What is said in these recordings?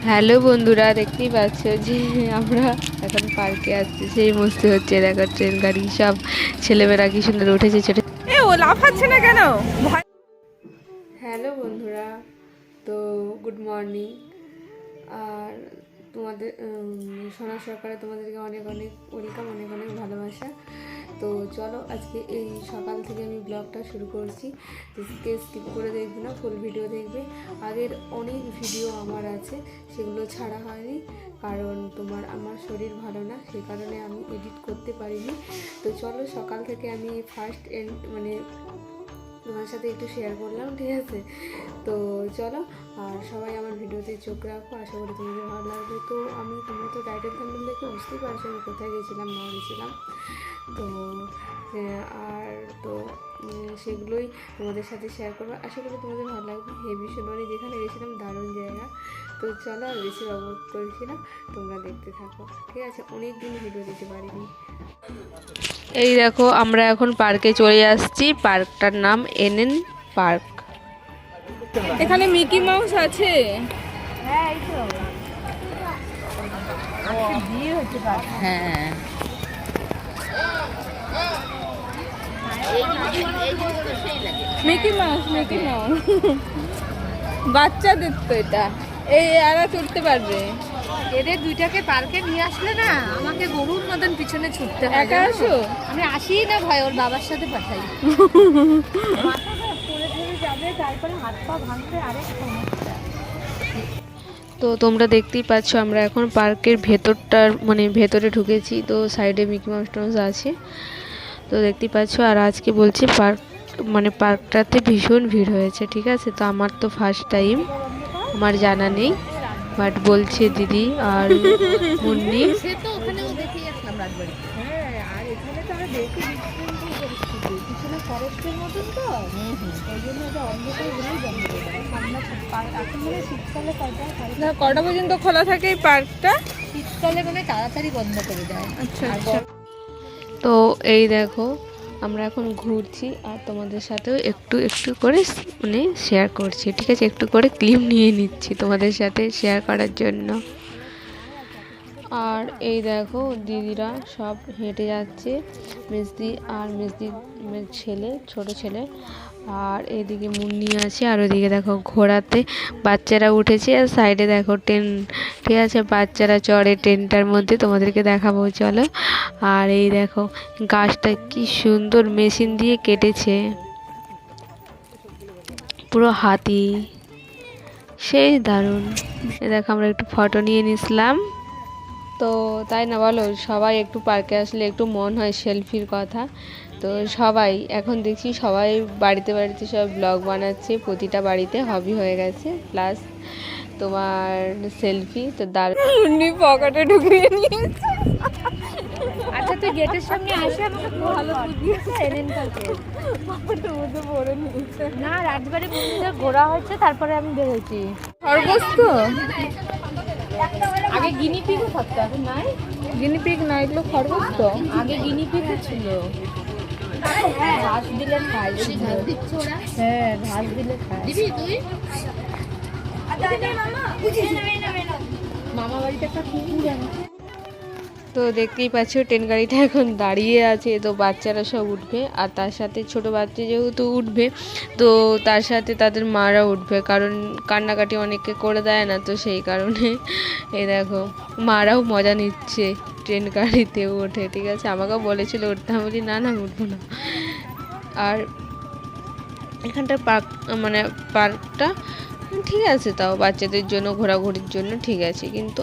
Hello বন্ধুরা, দেখতেই পাচ্ছ যে আমরা এখন পার্কে আসছি। সেই মস্তি হচ্ছে, দেখো ট্রেন গাড়ি সব ছেলেমেয়েরা কি সুন্দর উঠেছে ছোট। ও লাফাচ্ছে না কেন? হ্যালো বন্ধুরা, তো গুড মর্নিং। আর তোমাদের সোনা সরকারে তোমাদেরকে অনেক অনেক ওয়েলকাম, অনেক অনেক ভালোবাসা। তো চলো আজকে এই সকাল থেকে আমি ব্লগটা শুরু করছি। স্কিপ করে দেখবে না, ফুল ভিডিও দেখবে। আগের অনেক ভিডিও আমার আছে, সেগুলো ছাড়া হয়নি, কারণ আমার শরীর ভালো না, সেই কারণে আমি এডিট করতে পারিনি। তো চলো সকাল থেকে আমি ফার্স্ট তোমার সাথে একটু শেয়ার করলাম, ঠিক আছে? তো চলো, আর সবাই আমার ভিডিওতে চোখ রাখো, আশা করি তোমাদের ভালো লাগবে। তো তোমরা তো টাইটেল থাম্বনেল দেখে বুঝতেই পারছো আমি কোথায় গেছিলাম না গেছিলাম। তো আর তো সেগুলোই তোমাদের সাথে শেয়ার করবো, আশা করি তোমাদের ভালো লাগবে। হেভি সুন্দরী যেখানে গেছিলাম, দারুণ জায়গা। তো চলো, আর বেশি অবগত করেছিলাম, তোমরা দেখতে থাকো, ঠিক আছে? অনেক দিন ভিডিও দিতে পারিনি। এই দেখো, আমরা এখন পার্কে চলে আসছি। পার্কটার নাম এনএন পার্ক। এখানে মিকি মাউস আছে। হ্যাঁ, মিকি মাউস বাচ্চাদের তো এটা। এই এরা চড়তে পারবে। এদের দুইটাকে পার্কে নিয়ে আসলে না, আমাকে গরুর মতন পিছনে ছুটতে হয়। একা আসো? আমি আসি না ভয়, ওর বাবার সাথে পাঠাই। যাবে, তারপরে হাত পা ভাঙতে আরেক সমস্যা। তো তোমরা দেখতেই পাচ্ছ, আমরা এখন পার্কের ভেতরটার ভেতরে ঢুকেছি। তো সাইডে মিকি মাউস টাউস আছে, তো দেখতেই পাচ্ছ। আর আজকে বলছি পার্কটাতে ভীষণ ভিড় হয়েছে, ঠিক আছে? তো আমার তো ফার্স্ট টাইম, আমার জানা নেই, বাট বলছে দিদি আর মুন্নি। সে তো ওখানেও দেখেই আসলাম রাজবাড়ি। হ্যাঁ, আর এখানে তো আমরা দেখি পরিস্থিতি পিছনে ফরেস্টের মতন, তো ওই জন্য এটা অন্ধকার হলেই বন্ধ করে দেয়। এখন মানে শীতকালে কটা পর্যন্ত খোলা থাকে এই পার্কটা? শীতকালে মানে তাড়াতাড়ি বন্ধ করে দেয়। আচ্ছা। তো এই দেখো, আমরা এখন ঘুরছি আর তোমাদের সাথেও একটু একটু করে শেয়ার করছি, ঠিক আছে? একটু করে ক্লিপ নিয়ে নিচ্ছি তোমাদের সাথে শেয়ার করার জন্য। আর এই দেখো, দিদিরা সব হেঁটে যাচ্ছে, মেজদি আর মেজদির ছেলে, ছোট ছেলে। আর এদিকে মুন্নি আছে, আর ওদিকে দেখো ঘোড়াতে বাচ্চারা উঠেছে, আর সাইডে দেখো ট্রেন, ঠিক আছে? বাচ্চারা চড়ে ট্রেনটার মধ্যে, তোমাদেরকে দেখাবো, চলো। আর এই দেখো গাছটা কি সুন্দর মেশিন দিয়ে কেটেছে, পুরো হাতি, সেই দারুণ। এ দেখো, আমরা একটু ফটো নিয়ে নিছিলাম। তো তাই না বলো, সবাই একটু পার্কে আসলে একটু মন হয় সেলফির কথা। তো সবাই এখন দেখছি সবাই বাড়িতে বাড়িতে সব ব্লগ বানাচ্ছে, প্রতিটা বাড়িতে হবি হয়ে গেছে, প্লাস তোমার সেলফি। তো মুন্নি পকেটে ঢুকিয়ে নিয়েছে। আচ্ছা, তুই গেটের সামনে আসে আমাকে ভালো বুঝিয়েছে এনএন পার্কে। পকেটের মধ্যে ভরে নিয়েছে। না, রাজবাড়ি মন্দিরে ঘোরা হয়েছে, তারপরে আমি বেরোচ্ছি। খরগোশ তো আগে গিনিপিগও থাকতো, এখন নাই। গিনিপিগ না, এগুলো খরগোশ তো। আগে গিনিপিগও ছিল। ঘাস দিলে খায়। ঘাস দিচ্ছে ওরা? হ্যাঁ, ঘাস দিলে খায়। দিবি তুই? মামা বাড়িতে একটা কুকুর আছে। তো দেখতেই পাচ্ছ ট্রেন গাড়িটা এখন দাঁড়িয়ে আছে। তো বাচ্চারা সব উঠবে, আর তার সাথে ছোট বাচ্চা যেহেতু উঠবে, তো তার সাথে তাদের মারা উঠবে, কারণ কান্নাকাটি অনেকে করে দেয় না, তো সেই কারণে এই দেখো মারাও মজা নিচ্ছে ট্রেন গাড়িতে ওঠে, ঠিক আছে? আমাকেও বলেছিল উঠতে, আমি বলি না না, উঠবো না। আর এখানটার পার্কটা ঠিক আছে, তাও বাচ্চাদের জন্য ঘোরাঘুরির জন্য ঠিক আছে, কিন্তু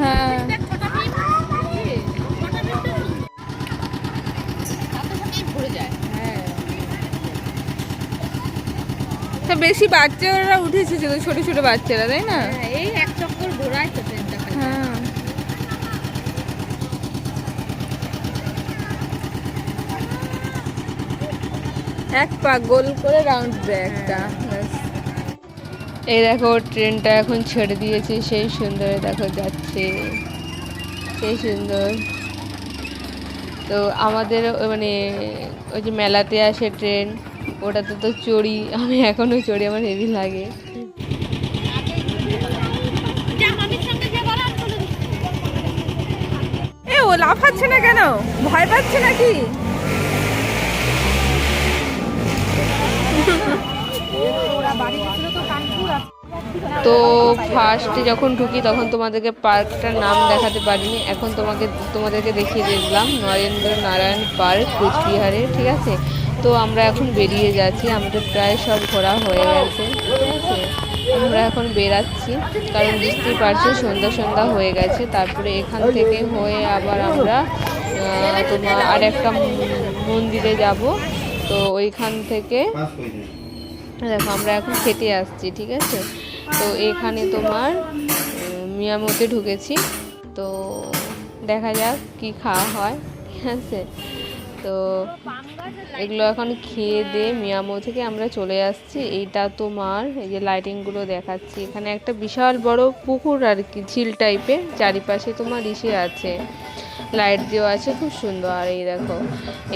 হ্যাঁ, তা বেশি বাচ্চারা উঠেছে, ছোট ছোট বাচ্চারা, তাই না? এই এক চক্কর ঘোরায় তো ট্রেনটা। হ্যাঁ, এক পা গোল করে রাউন্ড দেয় একটা। এই দেখো ট্রেনটা এখন ছেড়ে দিয়েছে, সেই সুন্দর দেখো যাচ্ছে, সেই সুন্দর। তো আমাদের ওই যে মেলাতে আসে ট্রেন, ওটাতে তো চড়ি, আমি এখনও চড়ি, আমার হেভি লাগে। লাফাচ্ছে না কেন? ভয় পাচ্ছে নাকি? তো ফার্স্টে যখন ঢুকি তখন তোমাদেরকে পার্কটার নাম দেখাতে পারিনি, এখন তোমাদেরকে দেখিয়ে দিলাম নরেন্দ্র নারায়ণ পার্ক কোচবিহারে, ঠিক আছে। তো আমরা এখন বেরিয়ে যাচ্ছি, আমাদের প্রায় সব ঘোরা হয়ে গেছে, ঠিক আছে। আমরা এখন বেরাচ্ছি, কারণ বুঝতেই পারছো সন্ধ্যা হয়ে গেছে। তারপরে এখান থেকে হয়ে আবার আমরা তোমার আর একটা মন্দিরে যাব। তো ওইখান থেকে দেখো আমরা এখন খেতে আসছি, ঠিক আছে। তো এখানে তোমার মিয়ামতে ঢুকেছি, তো দেখা যাক কি খাওয়া হয়, ঠিক আছে। তো এগুলো এখন খেয়ে দিয়ে মিয়ামো থেকে আমরা চলে আসছি। এইটা তোমার এই যে লাইটিংগুলো দেখাচ্ছি, এখানে একটা বিশাল বড় পুকুর আর কি, ঝিল টাইপের, চারিপাশে তোমার ইসে আছে, লাইট দেওয়া আছে, খুব সুন্দর। আর এই দেখো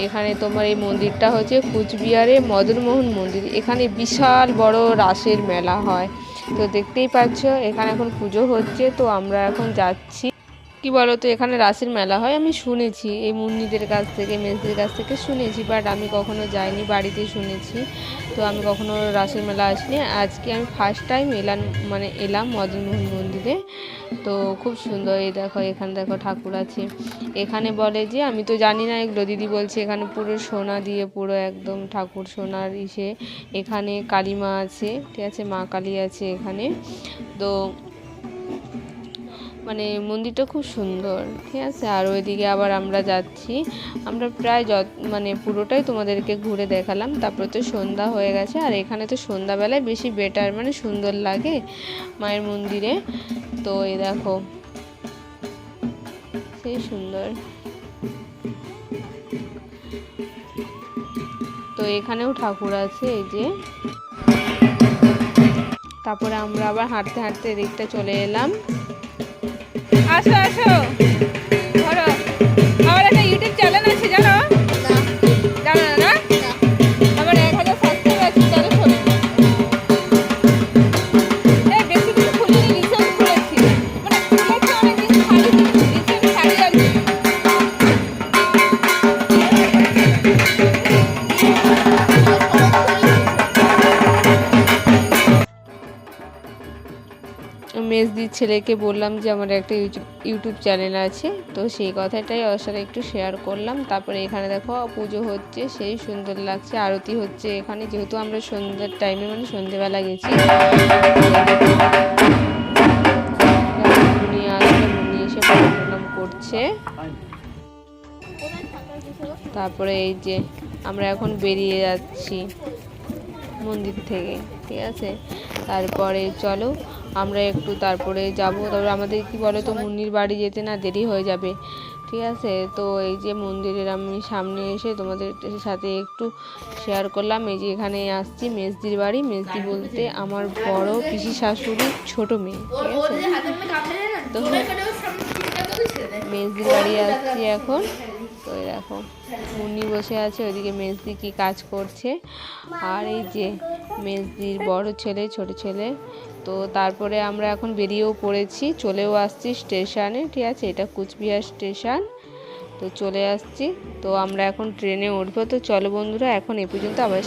এখানে তোমার এই মন্দিরটা হচ্ছে কুচবিহারে মদনমোহন মন্দির, এখানে বিশাল বড় রাসের মেলা হয়। তো দেখতেই পাচ্ছ এখানে এখন পুজো হচ্ছে, তো আমরা এখন যাচ্ছি। কি বলো তো, এখানে রাসের মেলা হয় আমি শুনেছি, এই মুন্নিদের কাছ থেকে, মেজদের কাছ থেকে শুনেছি, বাট আমি কখনো যাইনি, বাড়িতে শুনেছি। তো আমি কখনো রাসের মেলা আসিনি, আজকে আমি ফার্স্ট টাইম এলাম মদনমোহন মন্দিরে। তো খুব সুন্দর, এই দেখো এখানে দেখো ঠাকুর আছে। এখানে বলে যে, আমি তো জানি না এগুলো, দিদি বলছে এখানে পুরো সোনা দিয়ে পুরো একদম ঠাকুর সোনার ইসে। এখানে কালী মা আছে, ঠিক আছে, মা কালী আছে এখানে। তো মন্দিরটা খুব সুন্দর, ঠিক আছে। আর ওইদিকে আবার আমরা যাচ্ছি, আমরা প্রায় পুরোটাই তোমাদেরকে ঘুরে দেখালাম। তারপরে তো সন্ধ্যা হয়ে গেছে, আর এখানে তো সন্ধ্যাবেলায় বেশি বেটার সুন্দর লাগে মায়ের মন্দিরে। তো এই দেখো সেই সুন্দর। তো এখানেও ঠাকুর আছে, এই যে। তারপরে আমরা আবার হাঁটতে হাঁটতে এদিকটা চলে এলাম। আসো আসো, ধরো। আমার একটা ইউটিউব চ্যানেল আছে, জানো? জানো না? আমার 1000 সাবস্ক্রাইব আছে, জানো? শোনো, বেশি কিছু খুলিনি, রিসেন্ট খুলেছি, খুলেছি অনেকদিন, রিসেন্ট ছাড়ি আর কি। মেজদির ছেলেকে বললাম যে আমার একটা ইউটিউব চ্যানেল আছে, তো সেই কথাটাই ওর সাথে একটু শেয়ার করলাম। তারপরে এখানে দেখো পুজো হচ্ছে, সেই সুন্দর লাগছে, আরতি হচ্ছে এখানে, যেহেতু আমরা সন্ধ্যার টাইমে সন্ধ্যেবেলা গেছি। উনি এসে প্রণাম করছে। তারপরে এই যে আমরা এখন বেরিয়ে যাচ্ছি মন্দির থেকে, ঠিক আছে। তারপরে চলো আমরা একটু তারপরে যাব। তারপরে আমাদের কি বলো তো, মুন্নির বাড়ি যেতে না দেরি হয়ে যাবে, ঠিক আছে। তো এই যে মন্দিরের আমি সামনে এসে তোমাদের সাথে একটু শেয়ার করলাম। এই যে এখানে আসছি মেজদির বাড়ি, মেজদি বলতে আমার বড় পিসি শাশুড়ির ছোট মেয়ে, ঠিক আছে। তো মেজদির বাড়ি আসছি এখন। তো এই দেখো মুন্নি বসে আছে, ওইদিকে মেজদি কি কাজ করছে, আর এই যে মেজদির বড় ছেলে, ছোট ছেলে। তো তারপরে আমরা এখন বেরিয়েও পড়েছি, চলেও আসছি স্টেশনে, ঠিক আছে। এটা কুচবিহার স্টেশন, তো চলে আসছি। তো আমরা এখন ট্রেনে উঠবো। তো চলো বন্ধুরা, এখন এ পর্যন্ত, আবার